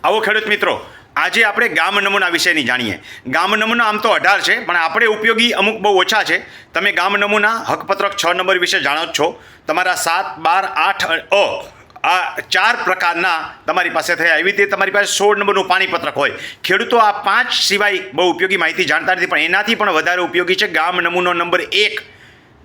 આવો ખેડૂત મિત્રો, આજે આપણે ગામ નમૂના વિશેની જાણીએ. ગામ નમૂના આમ તો 18 છે, પણ આપણે ઉપયોગી અમુક બહુ ઓછા છે. તમે ગામ નમૂના હકપત્રક 6 નંબર વિશે જાણો જ છો. તમારા 7, 12, 8 આ 4 પ્રકારના તમારી પાસે થયા. એવી રીતે તમારી પાસે 16 નંબરનું પાણીપત્રક હોય. ખેડૂતો આ 5 સિવાય બહુ ઉપયોગી માહિતી જાણતા નથી, પણ એનાથી પણ વધારે ઉપયોગી છે ગામ નમૂનો નંબર 1,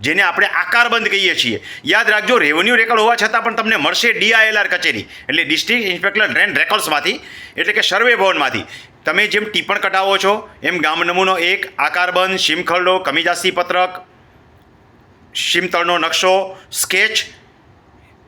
જેને આપણે આકારબંધ કહીએ છીએ. યાદ રાખજો, રેવન્યુ રેકર્ડ હોવા છતાં પણ તમને મળશે DILR કચેરી, એટલે ડિસ્ટ્રિક્ટ ઇન્સ્પેક્ટર લેન્ડ રેકોર્ડ્સમાંથી, એટલે કે સર્વે ભવનમાંથી. તમે જેમ ટીપણ કઢાવો છો એમ ગામ નમૂનો 1, આકારબંધ, સીમખરડો, કમીજાસી પત્રક, સીમતળનો નકશો, સ્કેચ,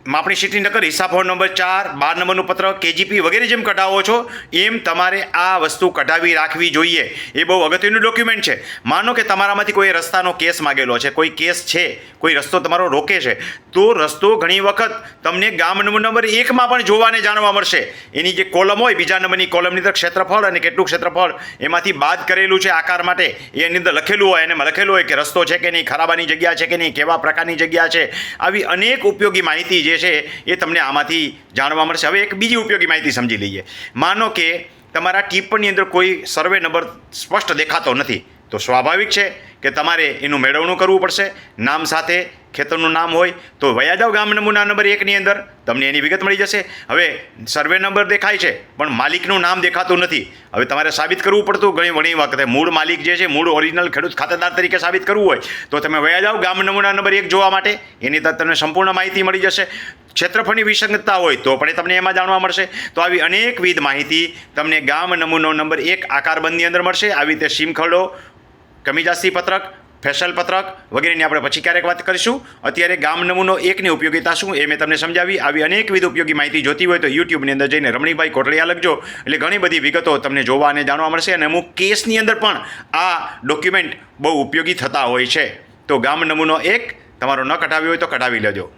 માપણી સીટી નકર, હિસાબ ફોર્મ નંબર 4, 12 નંબરનું પત્રક, KGP વગેરે જેમ કઢાવો છો એમ તમારે આ વસ્તુ કઢાવી રાખવી જોઈએ. એ બહુ અગત્યનું ડોક્યુમેન્ટ છે. માનો કે તમારામાંથી કોઈ રસ્તાનો કેસ માગેલો છે, કોઈ કેસ છે, કોઈ રસ્તો તમારો રોકે છે, તો રસ્તો ઘણી વખત તમને ગામ નંબર 1માં પણ જોવાને જાણવા મળશે. એની જે કોલમ હોય, બીજા નંબરની કોલમની અંદર ક્ષેત્રફળ અને કેટલું ક્ષેત્રફળ એમાંથી બાદ કરેલું છે આકાર માટે, એની અંદર લખેલું હોય, અને લખેલું હોય કે રસ્તો છે કે નહીં, ખરાબાની જગ્યા છે કે નહીં, કેવા પ્રકારની જગ્યા છે. આવી અનેક ઉપયોગી માહિતી જે છે એ તમને આમાંથી જાણવા મળશે. હવે એક બીજી ઉપયોગી માહિતી સમજી લઈએ. માનો કે તમારા ટિપ્પણની અંદર કોઈ સર્વે નંબર સ્પષ્ટ દેખાતો નથી, તો સ્વાભાવિક છે કે તમારે એનું મેળવણું કરવું પડશે. નામ સાથે ખેતરનું નામ હોય તો વયા જાઓ ગામ નમૂના નંબર 1ની અંદર, તમને એની વિગત મળી જશે. હવે સર્વે નંબર દેખાય છે પણ માલિકનું નામ દેખાતું નથી. હવે તમારે સાબિત કરવું પડતું ઘણી વખતે. મૂળ માલિક જે છે, મૂળ ઓરિજિનલ ખેડૂત ખાતેદાર તરીકે સાબિત કરવું હોય તો તમે વયા જાઓ ગામ નમૂના નંબર 1 જોવા માટે. એની અંદર તમને સંપૂર્ણ માહિતી મળી જશે. ક્ષેત્રફળની વિસંગતતા હોય તો પણ તમને એમાં જાણવા મળશે. તો આવી અનેકવિધ માહિતી તમને ગામ નમૂનો નંબર 1 આકારબંધની અંદર મળશે. આવી રીતે સીમખરડો, કમીજાસી પત્રક, ફેસલ પત્રક વગેરેની આપણે પછી ક્યારેક વાત કરીશું. અત્યારે ગામ નમૂનો 1ની ઉપયોગિતા શું એ મેં તમને સમજાવી. આવી અનેકવિધ ઉપયોગી માહિતી જોતી હોય તો યુટ્યુબની અંદર જઈને રમણીભાઈ કોટડિયા લખજો, એટલે ઘણી બધી વિગતો તમને જોવા અને જાણવા મળશે. અને અમુક કેસની અંદર પણ આ ડોક્યુમેન્ટ બહુ ઉપયોગી થતા હોય છે. તો ગામ નમૂનો 1 તમારો ન કઢાવ્યો હોય તો કઢાવી લેજો.